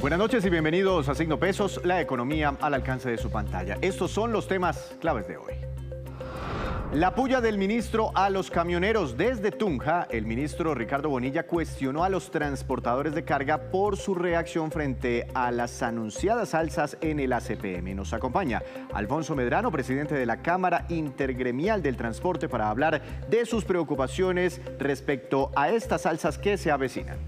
Buenas noches y bienvenidos a Signo Pesos, la economía al alcance de su pantalla. Estos son los temas claves de hoy. La puya del ministro a los camioneros. Desde Tunja, el ministro Ricardo Bonilla cuestionó a los transportadores de carga por su reacción frente a las anunciadas alzas en el ACPM. Nos acompaña Alfonso Medrano, presidente de la Cámara Intergremial del Transporte, para hablar de sus preocupaciones respecto a estas alzas que se avecinan.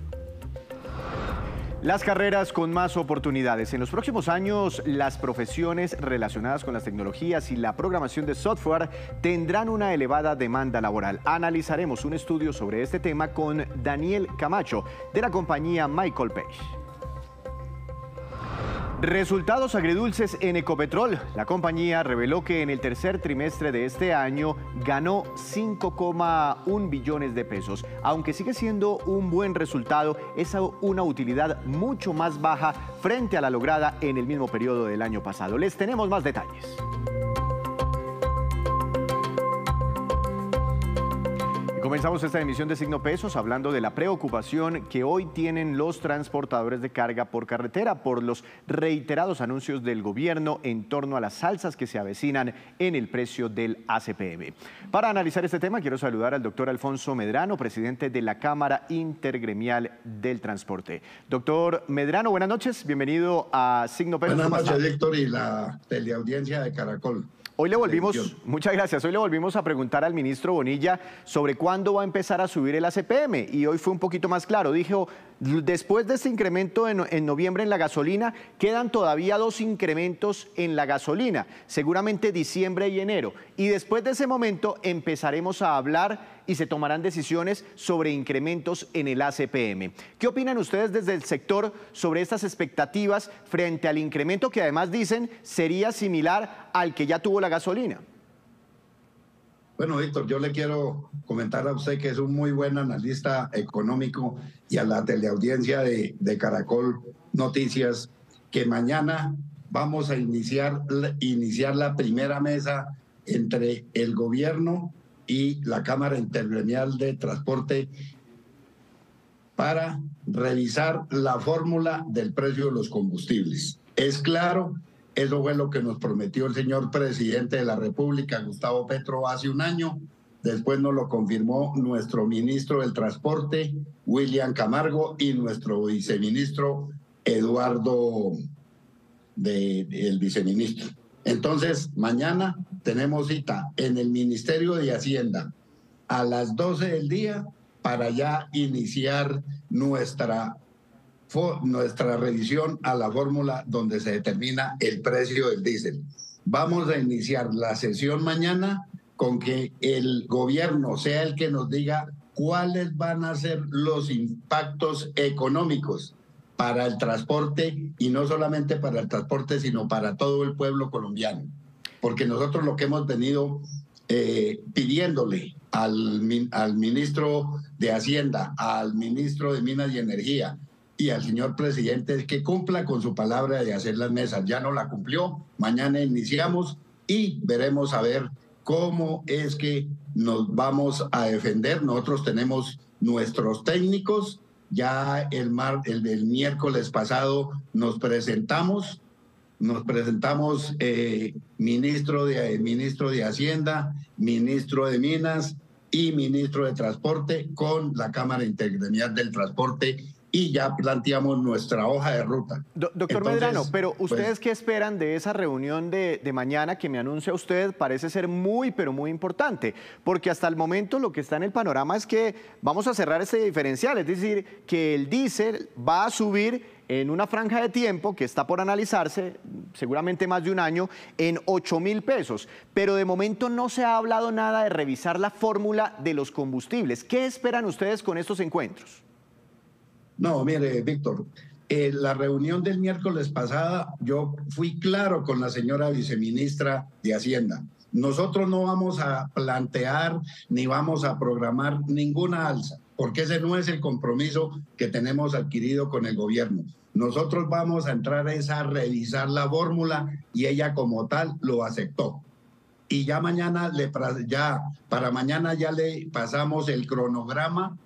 Las carreras con más oportunidades. En los próximos años, las profesiones relacionadas con las tecnologías y la programación de software tendrán una elevada demanda laboral. Analizaremos un estudio sobre este tema con Daniel Camacho, de la compañía Michael Page. Resultados agridulces en Ecopetrol. La compañía reveló que en el tercer trimestre de este año ganó 5,1 billones de pesos. Aunque sigue siendo un buen resultado, es una utilidad mucho más baja frente a la lograda en el mismo periodo del año pasado. Les tenemos más detalles. Comenzamos esta emisión de Signo Pesos hablando de la preocupación que hoy tienen los transportadores de carga por carretera por los reiterados anuncios del gobierno en torno a las alzas que se avecinan en el precio del ACPM. Para analizar este tema quiero saludar al doctor Alfonso Medrano, presidente de la Cámara Intergremial del Transporte. Doctor Medrano, buenas noches, bienvenido a Signo Pesos. Buenas noches, Víctor, y la teleaudiencia de Caracol. Hoy le volvimos, muchas gracias, hoy le volvimos a preguntar al ministro Bonilla sobre cuándo va a empezar a subir el ACPM y hoy fue un poquito más claro. Dijo, después de este incremento en noviembre en la gasolina, quedan todavía 2 incrementos en la gasolina, seguramente diciembre y enero. Y después de ese momento empezaremos a hablar y se tomarán decisiones sobre incrementos en el ACPM. ¿Qué opinan ustedes desde el sector sobre estas expectativas frente al incremento que además dicen sería similar al que ya tuvo la gasolina? Bueno, Víctor, yo le quiero comentar a usted que es un muy buen analista económico y a la teleaudiencia de Caracol Noticias que mañana vamos a iniciar la primera mesa entre el gobierno y la Cámara Intergremial de Transporte para revisar la fórmula del precio de los combustibles. Es claro, eso fue lo que nos prometió el señor presidente de la República, Gustavo Petro, hace un año. Después nos lo confirmó nuestro ministro del Transporte, William Camargo, y nuestro viceministro, Eduardo, el viceministro. Entonces, mañana tenemos cita en el Ministerio de Hacienda a las 12 del día para ya iniciar nuestra revisión a la fórmula donde se determina el precio del diésel. Vamos a iniciar la sesión mañana con que el gobierno sea el que nos diga cuáles van a ser los impactos económicos para el transporte, y no solamente para el transporte, sino para todo el pueblo colombiano. Porque nosotros lo que hemos venido pidiéndole al ministro de Hacienda, al ministro de Minas y Energía y al señor presidente es que cumpla con su palabra de hacer las mesas. Ya no la cumplió, mañana iniciamos y veremos a ver cómo es que nos vamos a defender. Nosotros tenemos nuestros técnicos. Ya el miércoles pasado nos presentamos ministro de Hacienda, ministro de Minas y ministro de Transporte con la Cámara Intergremial del Transporte y ya planteamos nuestra hoja de ruta. Doctor Medrano, pero ¿ustedes qué esperan de esa reunión de mañana que me anuncia usted? Parece ser muy, pero muy importante, porque hasta el momento lo que está en el panorama es que vamos a cerrar ese diferencial, es decir, que el diésel va a subir en una franja de tiempo que está por analizarse, seguramente más de un año, en 8.000 pesos. Pero de momento no se ha hablado nada de revisar la fórmula de los combustibles. ¿Qué esperan ustedes con estos encuentros? No, mire, Víctor, la reunión del miércoles pasada yo fui claro con la señora viceministra de Hacienda. Nosotros no vamos a plantear ni vamos a programar ninguna alza, porque ese no es el compromiso que tenemos adquirido con el gobierno. Nosotros vamos a entrar a revisar la fórmula y ella como tal lo aceptó. Y ya mañana para mañana ya le pasamos el cronograma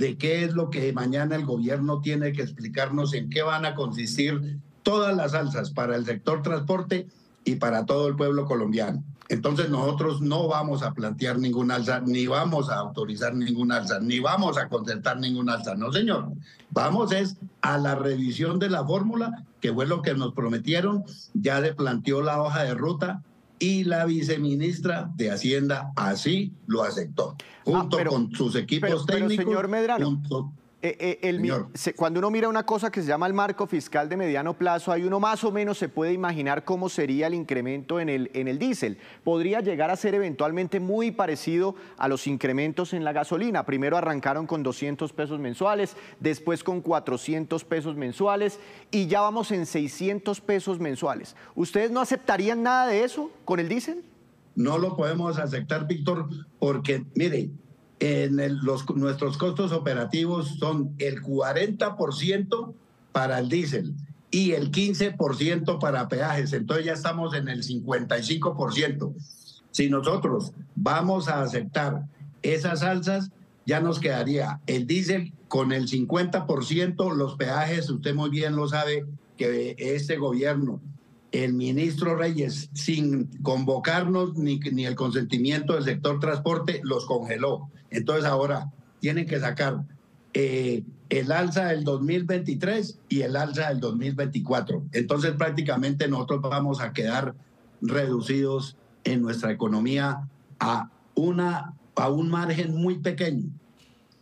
de qué es lo que mañana el gobierno tiene que explicarnos, en qué van a consistir todas las alzas para el sector transporte y para todo el pueblo colombiano. Entonces nosotros no vamos a plantear ninguna alza, ni vamos a autorizar ninguna alza, ni vamos a concertar ninguna alza. No, señor. Vamos es a la revisión de la fórmula, que fue lo que nos prometieron. Ya se planteó la hoja de ruta y la viceministra de Hacienda así lo aceptó, junto con sus equipos técnicos. Pero, señor Medrano, Señor. cuando uno mira una cosa que se llama el marco fiscal de mediano plazo, ahí uno más o menos se puede imaginar cómo sería el incremento en el diésel. Podría llegar a ser eventualmente muy parecido a los incrementos en la gasolina. Primero arrancaron con 200 pesos mensuales, después con 400 pesos mensuales y ya vamos en 600 pesos mensuales. ¿Ustedes no aceptarían nada de eso con el diésel? No lo podemos aceptar, Víctor, porque, mire, nuestros costos operativos son el 40% para el diésel y el 15% para peajes. Entonces ya estamos en el 55%. Si nosotros vamos a aceptar esas alzas, ya nos quedaría el diésel con el 50%, los peajes, usted muy bien lo sabe, que este gobierno, el ministro Reyes, sin convocarnos ni el consentimiento del sector transporte, los congeló. Entonces ahora tienen que sacar el alza del 2023 y el alza del 2024. Entonces prácticamente nosotros vamos a quedar reducidos en nuestra economía a un margen muy pequeño.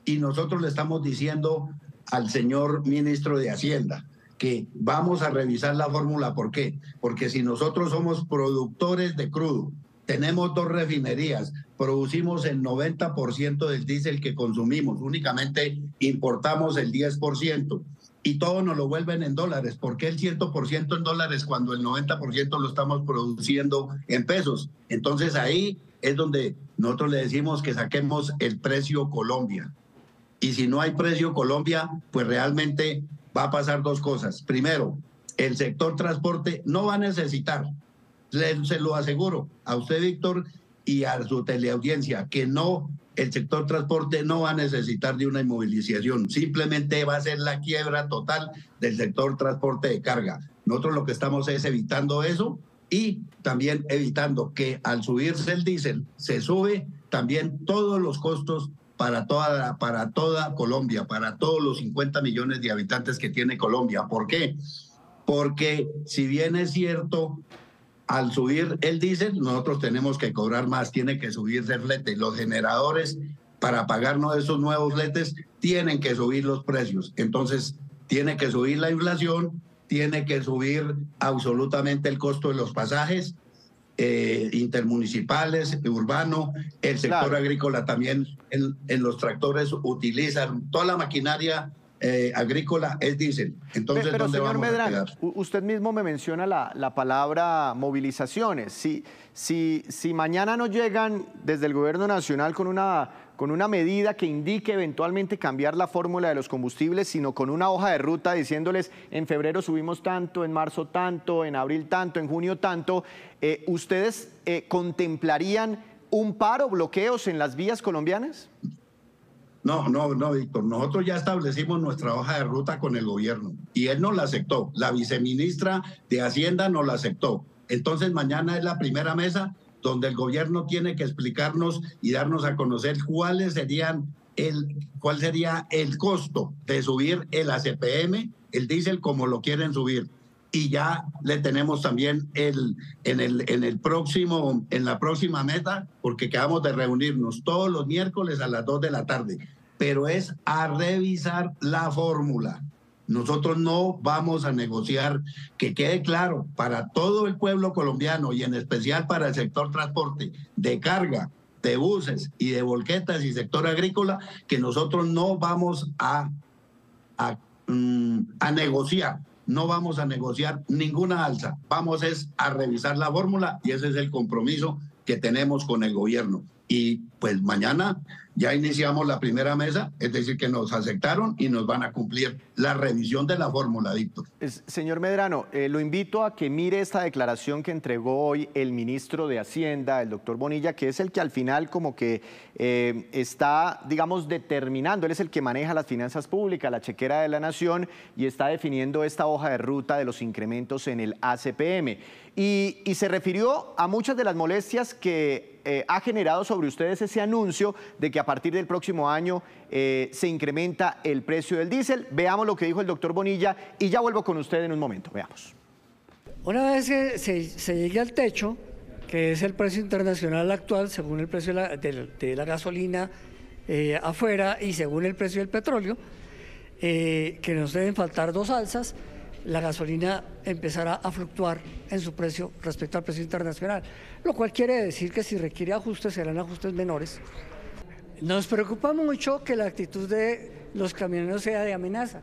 Y nosotros le estamos diciendo al señor ministro de Hacienda que vamos a revisar la fórmula. ¿Por qué? Porque si nosotros somos productores de crudo, tenemos 2 refinerías, producimos el 90% del diésel que consumimos, únicamente importamos el 10% y todo nos lo vuelven en dólares. ¿Por qué el 100% en dólares cuando el 90% lo estamos produciendo en pesos? Entonces ahí es donde nosotros le decimos que saquemos el precio Colombia. Y si no hay precio Colombia, pues realmente va a pasar 2 cosas. Primero, el sector transporte no va a necesitar, se lo aseguro a usted, Víctor, y a su teleaudiencia, que no, el sector transporte no va a necesitar de una inmovilización, simplemente va a ser la quiebra total del sector transporte de carga. Nosotros lo que estamos es evitando eso y también evitando que al subirse el diésel se sube también todos los costos para toda Colombia, para todos los 50 millones de habitantes que tiene Colombia. ¿Por qué? Porque si bien es cierto, al subir el diésel, nosotros tenemos que cobrar más, tiene que subirse el flete. Los generadores, para pagarnos esos nuevos fletes, tienen que subir los precios. Entonces, tiene que subir la inflación, tiene que subir absolutamente el costo de los pasajes intermunicipales, urbano, el sector agrícola también, en los tractores utilizan toda la maquinaria agrícola es diésel. Entonces, pero ¿dónde señor vamos Medrano, a quedar? usted mismo me menciona la palabra movilizaciones. Si mañana no llegan desde el gobierno nacional con una medida que indique eventualmente cambiar la fórmula de los combustibles, sino con una hoja de ruta diciéndoles en febrero subimos tanto, en marzo tanto, en abril tanto, en junio tanto, ¿ustedes contemplarían un paro, bloqueos en las vías colombianas? No, Víctor. Nosotros ya establecimos nuestra hoja de ruta con el gobierno y él nos la aceptó. La viceministra de Hacienda nos la aceptó. Entonces mañana es la primera mesa donde el gobierno tiene que explicarnos y darnos a conocer cuál sería el costo de subir el ACPM, el diésel, como lo quieren subir. Y ya le tenemos también en la próxima meta, porque quedamos de reunirnos todos los miércoles a las 2 de la tarde, pero es a revisar la fórmula. Nosotros no vamos a negociar, que quede claro para todo el pueblo colombiano y en especial para el sector transporte de carga, de buses y de volquetas y sector agrícola, que nosotros no vamos a negociar. No vamos a negociar ninguna alza, vamos a revisar la fórmula y ese es el compromiso que tenemos con el gobierno. Y pues mañana ya iniciamos la primera mesa, es decir, que nos aceptaron y nos van a cumplir la revisión de la fórmula, Víctor. Señor Medrano, lo invito a que mire esta declaración que entregó hoy el ministro de Hacienda, el doctor Bonilla, que es el que al final como que está, digamos, determinando, él es el que maneja las finanzas públicas, la chequera de la nación, y está definiendo esta hoja de ruta de los incrementos en el ACPM. Y se refirió a muchas de las molestias que ha generado sobre ustedes ese anuncio de que a partir del próximo año se incrementa el precio del diésel. Veamos lo que dijo el doctor Bonilla y ya vuelvo con usted en un momento. Veamos. Una vez que se llegue al techo, que es el precio internacional actual, según el precio de la gasolina afuera y según el precio del petróleo, que nos deben faltar 2 alzas, la gasolina empezará a fluctuar en su precio respecto al precio internacional, lo cual quiere decir que si requiere ajustes serán ajustes menores. Nos preocupa mucho que la actitud de los camioneros sea de amenaza,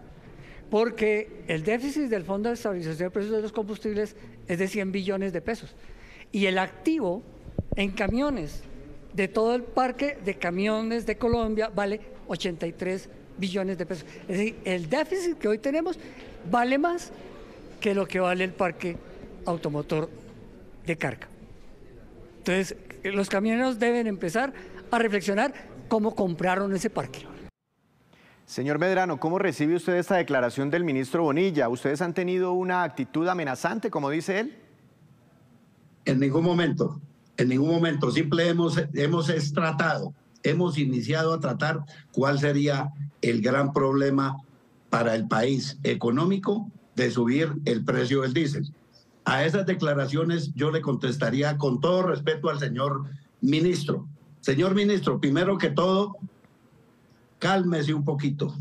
porque el déficit del Fondo de Estabilización de Precios de los Combustibles es de 100 billones de pesos y el activo en camiones de todo el parque de camiones de Colombia vale 83 billones de pesos. Es decir, el déficit que hoy tenemos vale más que lo que vale el parque automotor de carga. Entonces, los camioneros deben empezar a reflexionar cómo compraron ese parque. Señor Medrano, ¿cómo recibe usted esta declaración del ministro Bonilla? ¿Ustedes han tenido una actitud amenazante, como dice él? En ningún momento, simple hemos iniciado a tratar cuál sería el gran problema para el país económico de subir el precio del diésel. A esas declaraciones yo le contestaría con todo respeto al señor ministro. Señor ministro, primero que todo, cálmese un poquito,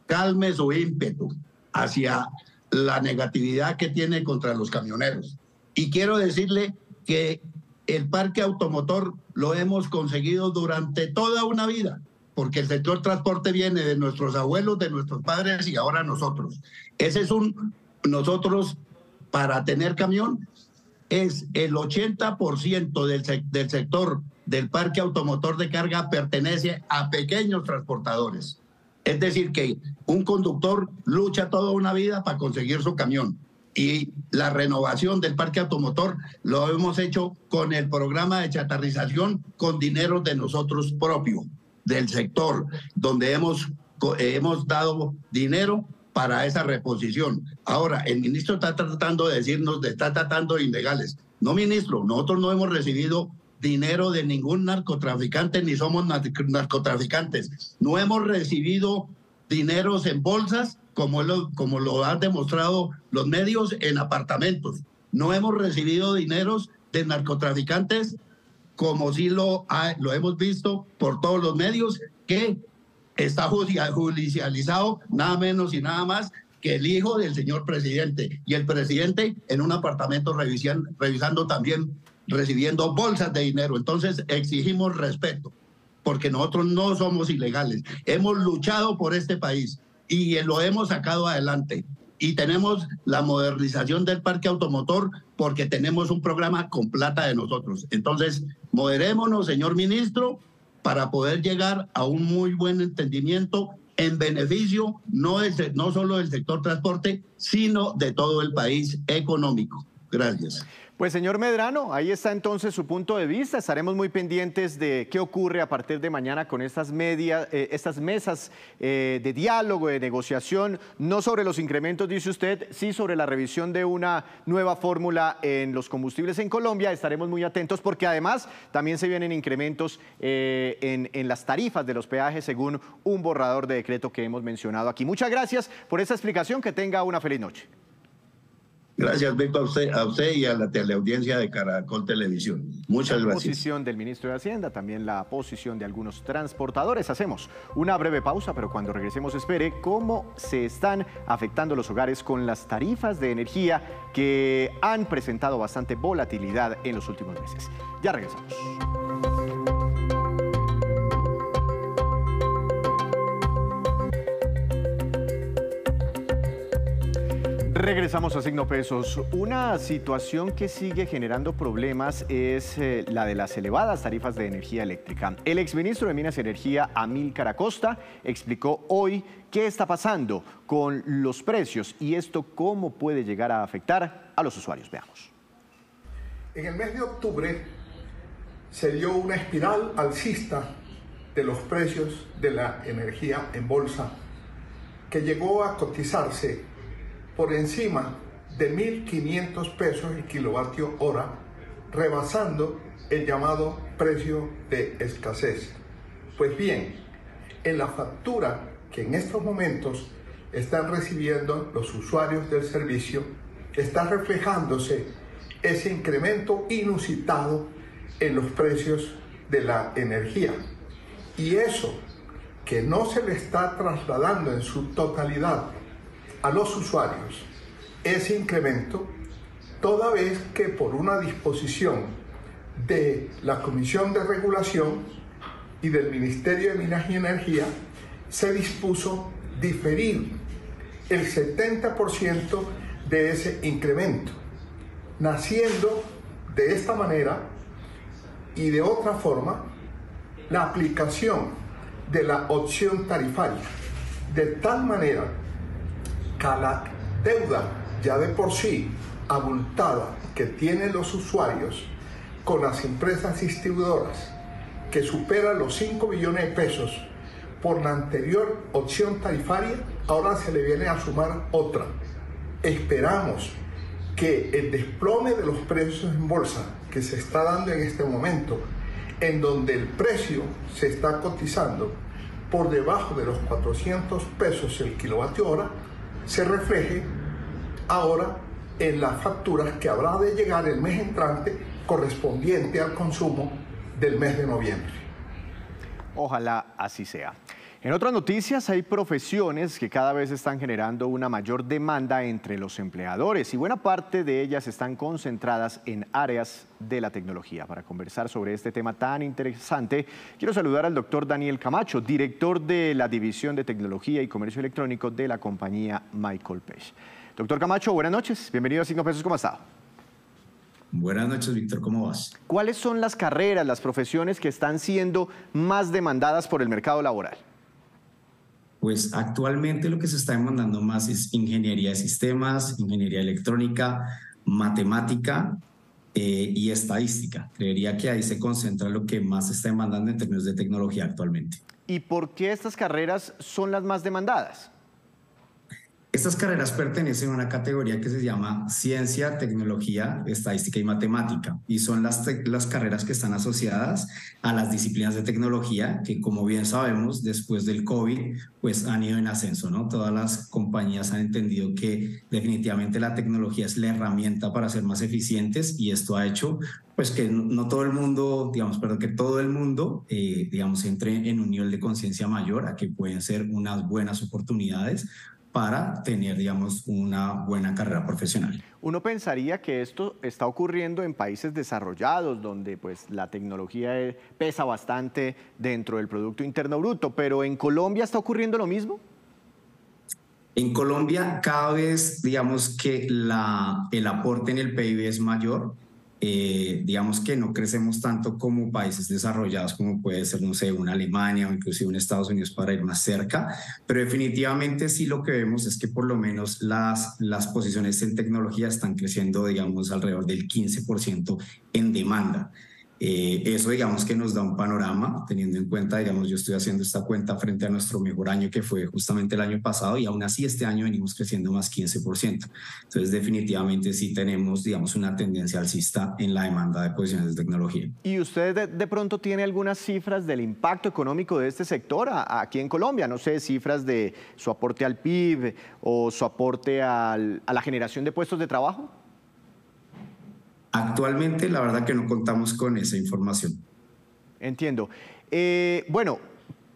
calme su ímpetu hacia la negatividad que tiene contra los camioneros. Y quiero decirle que el parque automotor lo hemos conseguido durante toda una vida, porque el sector transporte viene de nuestros abuelos, de nuestros padres y ahora nosotros. Nosotros, para tener camión, es el 80% del sector del parque automotor de carga pertenece a pequeños transportadores. Es decir, que un conductor lucha toda una vida para conseguir su camión. Y la renovación del parque automotor lo hemos hecho con el programa de chatarrización con dinero de nosotros propios, del sector, donde hemos dado dinero para esa reposición. Ahora, el ministro está tratando de decirnos, está tratando de ilegales. No, ministro, nosotros no hemos recibido dinero de ningún narcotraficante, ni somos narcotraficantes. No hemos recibido dineros en bolsas, como lo han demostrado los medios, en apartamentos. No hemos recibido dineros de narcotraficantes, como sí lo hemos visto por todos los medios, que está judicializado nada menos y nada más que el hijo del señor presidente. Y el presidente en un apartamento revisando también, recibiendo bolsas de dinero. Entonces exigimos respeto, porque nosotros no somos ilegales. Hemos luchado por este país y lo hemos sacado adelante. Y tenemos la modernización del parque automotor porque tenemos un programa con plata de nosotros. Entonces, moderémonos, señor ministro, para poder llegar a un muy buen entendimiento en beneficio no solo del sector transporte, sino de todo el país económico. Gracias. Pues señor Medrano, ahí está entonces su punto de vista. Estaremos muy pendientes de qué ocurre a partir de mañana con estas mesas de diálogo, de negociación, no sobre los incrementos, dice usted, sí sobre la revisión de una nueva fórmula en los combustibles en Colombia. Estaremos muy atentos porque además también se vienen incrementos en las tarifas de los peajes según un borrador de decreto que hemos mencionado aquí. Muchas gracias por esta explicación. Que tenga una feliz noche. Gracias, Víctor, a usted y a la teleaudiencia de Caracol Televisión. Muchas gracias. La posición del ministro de Hacienda, también la posición de algunos transportadores. Hacemos una breve pausa, pero cuando regresemos espere cómo se están afectando los hogares con las tarifas de energía que han presentado bastante volatilidad en los últimos meses. Ya regresamos. Regresamos a Signo Pesos. Una situación que sigue generando problemas es la de las elevadas tarifas de energía eléctrica. El exministro de Minas y Energía, Amílcar Acosta, explicó hoy qué está pasando con los precios y esto cómo puede llegar a afectar a los usuarios. Veamos. En el mes de octubre se dio una espiral alcista de los precios de la energía en bolsa que llegó a cotizarse por encima de 1.500 pesos el kilovatio hora, rebasando el llamado precio de escasez. Pues bien, en la factura que en estos momentos están recibiendo los usuarios del servicio, está reflejándose ese incremento inusitado en los precios de la energía. Y eso que no se le está trasladando en su totalidad a los usuarios, ese incremento, toda vez que por una disposición de la Comisión de Regulación y del Ministerio de Minas y Energía, se dispuso diferir el 70% de ese incremento, naciendo de esta manera y de otra forma la aplicación de la opción tarifaria, de tal manera que la deuda ya de por sí abultada que tienen los usuarios con las empresas distribuidoras, que supera los 5 billones de pesos por la anterior opción tarifaria, ahora se le viene a sumar otra. Esperamos que el desplome de los precios en bolsa que se está dando en este momento, en donde el precio se está cotizando por debajo de los 400 pesos el kilovatio hora, se refleje ahora en las facturas que habrá de llegar el mes entrante correspondiente al consumo del mes de noviembre. Ojalá así sea. En otras noticias, hay profesiones que cada vez están generando una mayor demanda entre los empleadores y buena parte de ellas están concentradas en áreas de la tecnología. Para conversar sobre este tema tan interesante, quiero saludar al doctor Daniel Camacho, director de la División de Tecnología y Comercio Electrónico de la compañía Michael Page. Doctor Camacho, buenas noches. Bienvenido a Signo Pesos. ¿Cómo está? Buenas noches, Víctor. ¿Cómo vas? ¿Cuáles son las carreras, las profesiones que están siendo más demandadas por el mercado laboral? Pues actualmente lo que se está demandando más es ingeniería de sistemas, ingeniería electrónica, matemática y estadística. Creería que ahí se concentra lo que más se está demandando en términos de tecnología actualmente. ¿Y por qué estas carreras son las más demandadas? Estas carreras pertenecen a una categoría que se llama Ciencia, Tecnología, Estadística y Matemática y son las carreras que están asociadas a las disciplinas de tecnología que, como bien sabemos, después del COVID, pues han ido en ascenso, ¿no? Todas las compañías han entendido que definitivamente la tecnología es la herramienta para ser más eficientes y esto ha hecho pues que no todo el mundo, que todo el mundo, entre en un nivel de conciencia mayor a que pueden ser unas buenas oportunidades para tener, una buena carrera profesional. Uno pensaría que esto está ocurriendo en países desarrollados, donde pues, la tecnología pesa bastante dentro del Producto Interno Bruto, pero ¿en Colombia está ocurriendo lo mismo? En Colombia cada vez, que el aporte en el PIB es mayor. Que no crecemos tanto como países desarrollados como puede ser, no sé, una Alemania o inclusive un Estados Unidos para ir más cerca, pero definitivamente sí lo que vemos es que por lo menos las posiciones en tecnología están creciendo, alrededor del 15% en demanda. Eso que nos da un panorama, teniendo en cuenta, yo estoy haciendo esta cuenta frente a nuestro mejor año que fue justamente el año pasado y aún así este año venimos creciendo más 15%. Entonces definitivamente sí tenemos, una tendencia alcista en la demanda de posiciones de tecnología. ¿Y usted de pronto tiene algunas cifras del impacto económico de este sector aquí en Colombia? No sé, cifras de su aporte al PIB o su aporte a la generación de puestos de trabajo. Actualmente, la verdad que no contamos con esa información. Entiendo.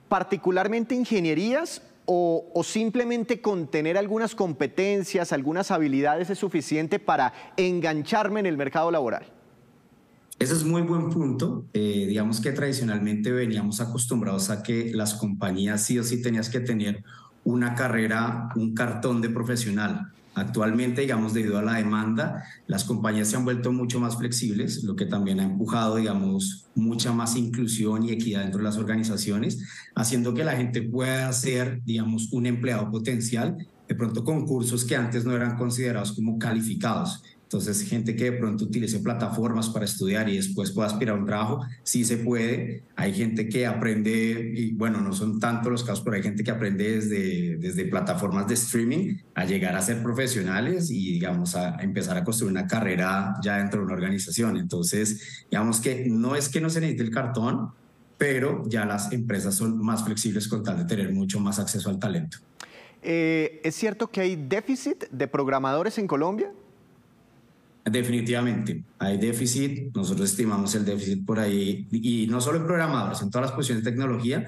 Particularmente ingenierías o simplemente con tener algunas competencias, algunas habilidades es suficiente para engancharme en el mercado laboral. Ese es muy buen punto. Que tradicionalmente veníamos acostumbrados a que las compañías sí o sí tenías que tener una carrera, un cartón de profesional. Actualmente, digamos, debido a la demanda, las compañías se han vuelto mucho más flexibles, lo que también ha empujado, digamos, mucha más inclusión y equidad dentro de las organizaciones, haciendo que la gente pueda ser, digamos, un empleado potencial, de pronto con cursos que antes no eran considerados como calificados. Entonces, gente que de pronto utilice plataformas para estudiar y después pueda aspirar a un trabajo, sí se puede. Hay gente que aprende, y bueno, no son tantos los casos, pero hay gente que aprende desde plataformas de streaming a llegar a ser profesionales y, digamos, a empezar a construir una carrera ya dentro de una organización. Entonces, digamos que no es que no se necesite el cartón, pero ya las empresas son más flexibles con tal de tener mucho más acceso al talento. ¿Es cierto que hay déficit de programadores en Colombia? Definitivamente, hay déficit, nosotros estimamos el déficit por ahí, y no solo en programadores, en todas las posiciones de tecnología,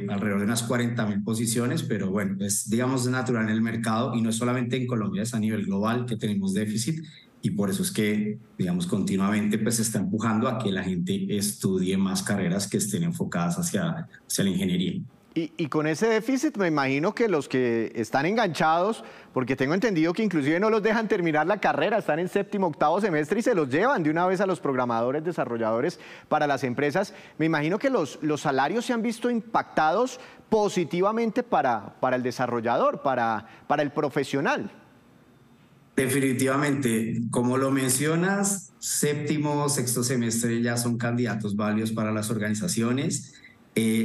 alrededor de unas 40.000 posiciones, pero bueno, es, digamos, natural en el mercado y no es solamente en Colombia, es a nivel global que tenemos déficit y por eso es que, digamos, continuamente pues se está empujando a que la gente estudie más carreras que estén enfocadas hacia la ingeniería. Y con ese déficit me imagino que los que están enganchados, porque tengo entendido que inclusive no los dejan terminar la carrera, están en séptimo, octavo semestre y se los llevan de una vez a los programadores, desarrolladores para las empresas. Me imagino que los salarios se han visto impactados positivamente para el desarrollador, para el profesional. Definitivamente, como lo mencionas, séptimo, sexto semestre ya son candidatos válidos para las organizaciones.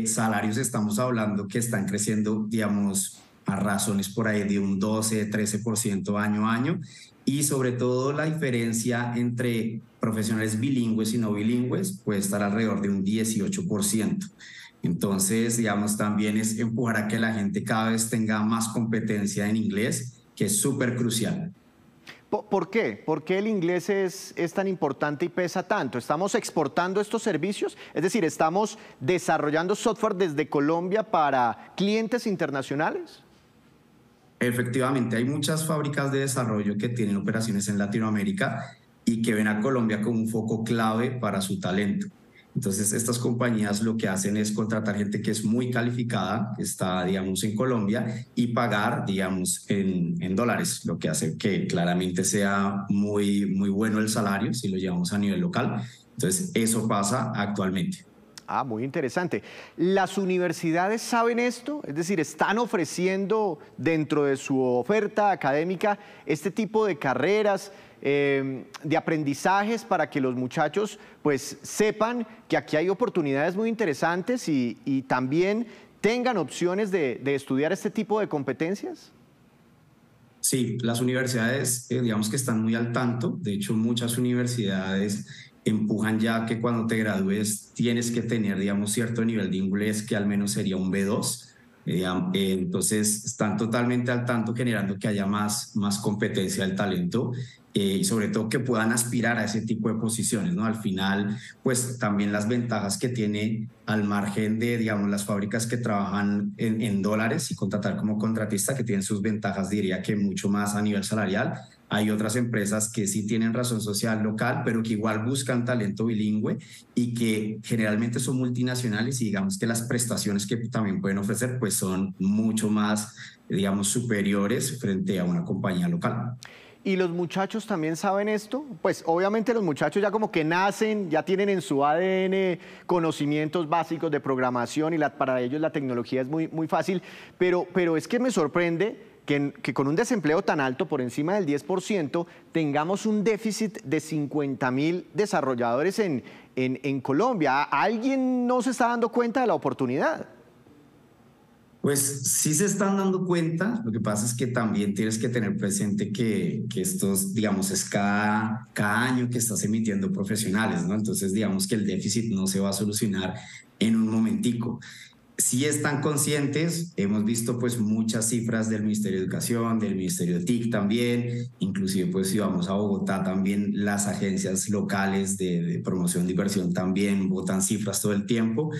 Salarios estamos hablando que están creciendo, digamos, a razones por ahí de un 12, 13% año a año, y sobre todo la diferencia entre profesionales bilingües y no bilingües puede estar alrededor de un 18%. Entonces, digamos, también es empujar a que la gente cada vez tenga más competencia en inglés, que es súper crucial. ¿Por qué? ¿Por qué el inglés es tan importante y pesa tanto? ¿Estamos exportando estos servicios? Es decir, ¿estamos desarrollando software desde Colombia para clientes internacionales? Efectivamente, hay muchas fábricas de desarrollo que tienen operaciones en Latinoamérica y que ven a Colombia como un foco clave para su talento. Entonces, estas compañías lo que hacen es contratar gente que es muy calificada, que está, digamos, en Colombia, y pagar, digamos, en dólares, lo que hace que claramente sea muy, muy bueno el salario si lo llevamos a nivel local. Entonces, eso pasa actualmente. Ah, muy interesante. ¿Las universidades saben esto? Es decir, ¿están ofreciendo dentro de su oferta académica este tipo de carreras, de aprendizajes para que los muchachos pues sepan que aquí hay oportunidades muy interesantes y también tengan opciones de estudiar este tipo de competencias? Sí, las universidades, digamos que están muy al tanto. De hecho, muchas universidades empujan ya que cuando te gradúes tienes que tener, digamos, cierto nivel de inglés que al menos sería un B2. Entonces, están totalmente al tanto, generando que haya más competencia del talento. Y sobre todo que puedan aspirar a ese tipo de posiciones, ¿no? Al final, pues también las ventajas que tiene al margen de, digamos, las fábricas que trabajan en dólares y contratar como contratista, que tienen sus ventajas, diría que mucho más a nivel salarial. Hay otras empresas que sí tienen razón social local, pero que igual buscan talento bilingüe y que generalmente son multinacionales y digamos que las prestaciones que también pueden ofrecer pues son mucho más, digamos, superiores frente a una compañía local. ¿Y los muchachos también saben esto? Pues obviamente los muchachos ya como que nacen, ya tienen en su ADN conocimientos básicos de programación y para ellos la tecnología es muy, muy fácil, pero es que me sorprende que con un desempleo tan alto, por encima del 10%, tengamos un déficit de 50.000 desarrolladores en Colombia. ¿Alguien no se está dando cuenta de la oportunidad? Pues sí se están dando cuenta, lo que pasa es que también tienes que tener presente que estos, digamos, es cada año que estás emitiendo profesionales, ¿no? Entonces, digamos que el déficit no se va a solucionar en un momentico. Sí están conscientes, hemos visto pues muchas cifras del Ministerio de Educación, del Ministerio de TIC también, inclusive pues si vamos a Bogotá también las agencias locales de promoción de inversión también botan cifras todo el tiempo.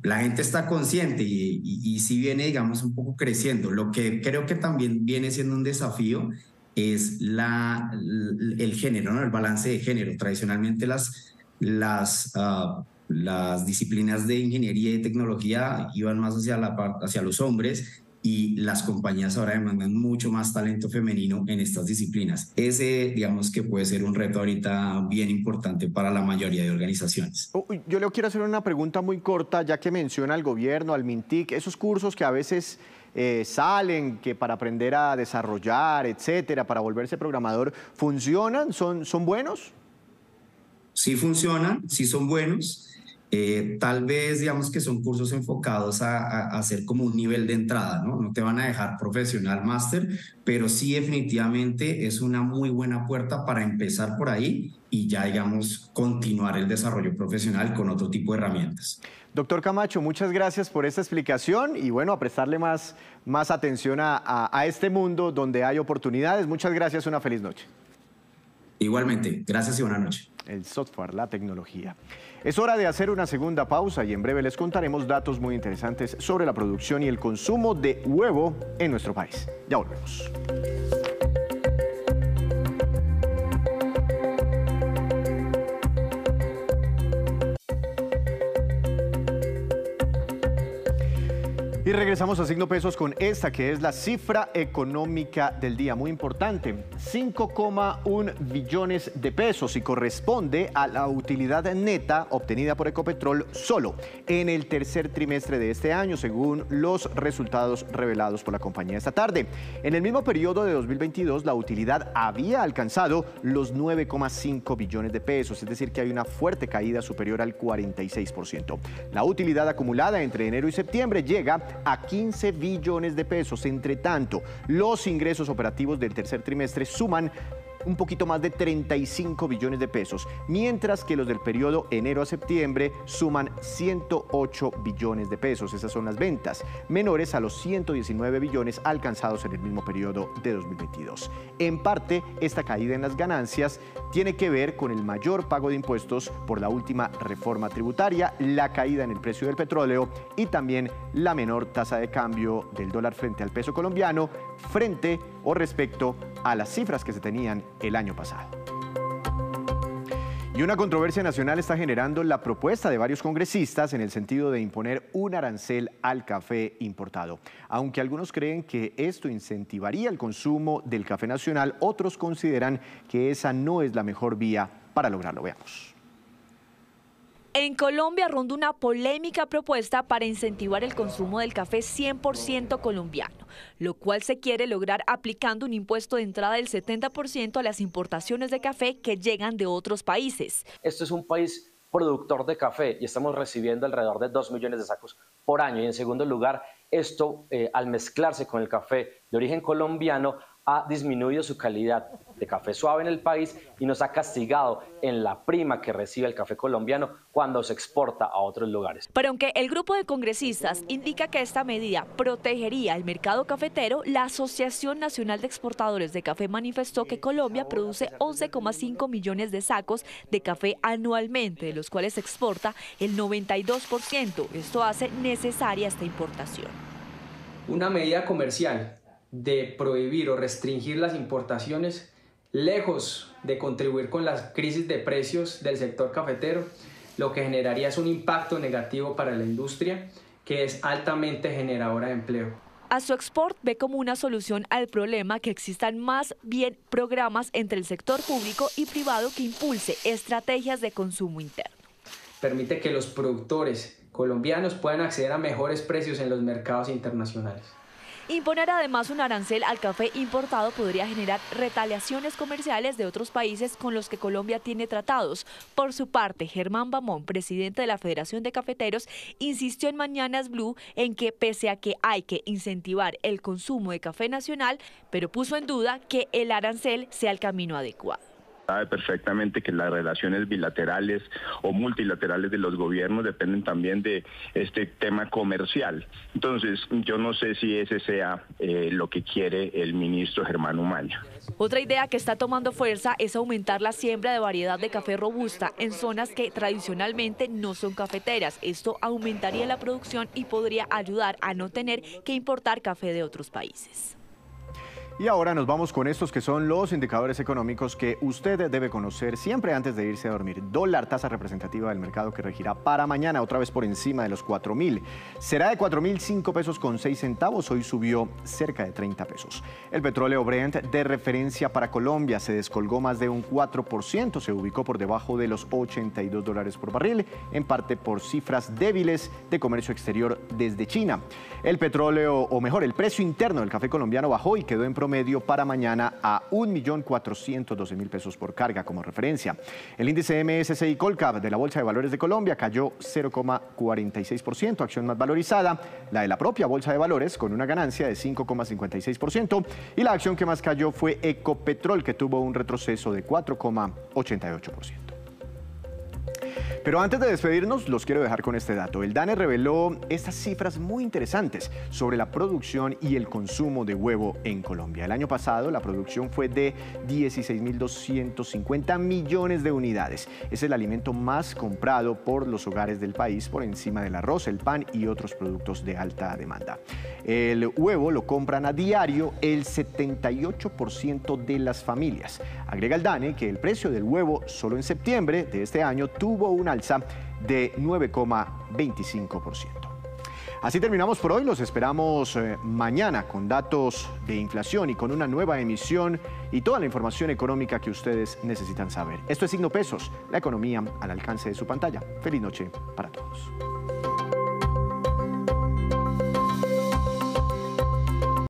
La gente está consciente y sí viene, digamos, un poco creciendo. Lo que creo que también viene siendo un desafío es el género, ¿no? El balance de género. Tradicionalmente las disciplinas de ingeniería y tecnología iban más hacia los hombres y las compañías ahora demandan mucho más talento femenino en estas disciplinas. Ese, digamos que puede ser un reto ahorita bien importante para la mayoría de organizaciones. Yo le quiero hacer una pregunta muy corta, ya que menciona al gobierno, al MINTIC, esos cursos que a veces salen, que para aprender a desarrollar, etcétera, para volverse programador, ¿funcionan? ¿Son buenos? Sí funcionan, sí son buenos. Tal vez, digamos que son cursos enfocados a hacer como un nivel de entrada, ¿no? No te van a dejar profesional máster, pero sí definitivamente es una muy buena puerta para empezar por ahí y ya, digamos, continuar el desarrollo profesional con otro tipo de herramientas. Doctor Camacho, muchas gracias por esta explicación y bueno, a prestarle más atención a este mundo donde hay oportunidades. Muchas gracias, una feliz noche. Igualmente, gracias y buena noche. El software, la tecnología. Es hora de hacer una segunda pausa y en breve les contaremos datos muy interesantes sobre la producción y el consumo de huevo en nuestro país. Ya volvemos. Y regresamos a Signo Pesos con esta que es la cifra económica del día, muy importante, 5,1 billones de pesos y corresponde a la utilidad neta obtenida por Ecopetrol solo en el tercer trimestre de este año, según los resultados revelados por la compañía esta tarde. En el mismo periodo de 2022, la utilidad había alcanzado los 9,5 billones de pesos, es decir, que hay una fuerte caída superior al 46%. La utilidad acumulada entre enero y septiembre llega a 15 billones de pesos. Entre tanto, los ingresos operativos del tercer trimestre suman un poquito más de 35 billones de pesos, mientras que los del periodo enero a septiembre suman 108 billones de pesos. Esas son las ventas, menores a los 119 billones alcanzados en el mismo periodo de 2022. En parte, esta caída en las ganancias tiene que ver con el mayor pago de impuestos por la última reforma tributaria, la caída en el precio del petróleo y también la menor tasa de cambio del dólar frente al peso colombiano, frente o respecto a las cifras que se tenían el año pasado. Y una controversia nacional está generando la propuesta de varios congresistas en el sentido de imponer un arancel al café importado. Aunque algunos creen que esto incentivaría el consumo del café nacional, otros consideran que esa no es la mejor vía para lograrlo. Veamos. En Colombia ronda una polémica propuesta para incentivar el consumo del café 100% colombiano, lo cual se quiere lograr aplicando un impuesto de entrada del 70% a las importaciones de café que llegan de otros países. Esto es un país productor de café y estamos recibiendo alrededor de 2 millones de sacos por año. Y en segundo lugar, esto al mezclarse con el café de origen colombiano ha disminuido su calidad de café suave en el país y nos ha castigado en la prima que recibe el café colombiano cuando se exporta a otros lugares. Pero aunque el grupo de congresistas indica que esta medida protegería el mercado cafetero, la Asociación Nacional de Exportadores de Café manifestó que Colombia produce 11,5 millones de sacos de café anualmente, de los cuales se exporta el 92%. Esto hace necesaria esta importación. Una medida comercial de prohibir o restringir las importaciones, lejos de contribuir con las crisis de precios del sector cafetero, lo que generaría es un impacto negativo para la industria, que es altamente generadora de empleo. Asoexport ve como una solución al problema que existan más bien programas entre el sector público y privado que impulse estrategias de consumo interno. Permite que los productores colombianos puedan acceder a mejores precios en los mercados internacionales. Imponer además un arancel al café importado podría generar retaliaciones comerciales de otros países con los que Colombia tiene tratados. Por su parte, Germán Bamón, presidente de la Federación de Cafeteros, insistió en Mañanas Blue en que pese a que hay que incentivar el consumo de café nacional, pero puso en duda que el arancel sea el camino adecuado. Sabe perfectamente que las relaciones bilaterales o multilaterales de los gobiernos dependen también de este tema comercial. Entonces, yo no sé si ese sea lo que quiere el ministro Germán Umaña. Otra idea que está tomando fuerza es aumentar la siembra de variedad de café robusta en zonas que tradicionalmente no son cafeteras. Esto aumentaría la producción y podría ayudar a no tener que importar café de otros países. Y ahora nos vamos con estos que son los indicadores económicos que usted debe conocer siempre antes de irse a dormir. Dólar, tasa representativa del mercado que regirá para mañana, otra vez por encima de los 4.000. Será de 4.005 pesos con 6 centavos, hoy subió cerca de 30 pesos. El petróleo Brent de referencia para Colombia se descolgó más de un 4%, se ubicó por debajo de los $82 por barril, en parte por cifras débiles de comercio exterior desde China. El petróleo, o mejor, el precio interno del café colombiano bajó y quedó en promedio para mañana a 1.412.000 pesos por carga como referencia. El índice MSCI Colcap de la Bolsa de Valores de Colombia cayó 0,46%, acción más valorizada, la de la propia Bolsa de Valores con una ganancia de 5,56%, y la acción que más cayó fue Ecopetrol, que tuvo un retroceso de 4,88%. Pero antes de despedirnos, los quiero dejar con este dato. El DANE reveló estas cifras muy interesantes sobre la producción y el consumo de huevo en Colombia. El año pasado la producción fue de 16.250 millones de unidades. Es el alimento más comprado por los hogares del país, por encima del arroz, el pan y otros productos de alta demanda. El huevo lo compran a diario el 78% de las familias. Agrega el DANE que el precio del huevo solo en septiembre de este año tuvo una alza de 9,25%. Así terminamos por hoy. Los esperamos mañana con datos de inflación y con una nueva emisión y toda la información económica que ustedes necesitan saber. Esto es Signo Pesos, la economía al alcance de su pantalla. Feliz noche para todos.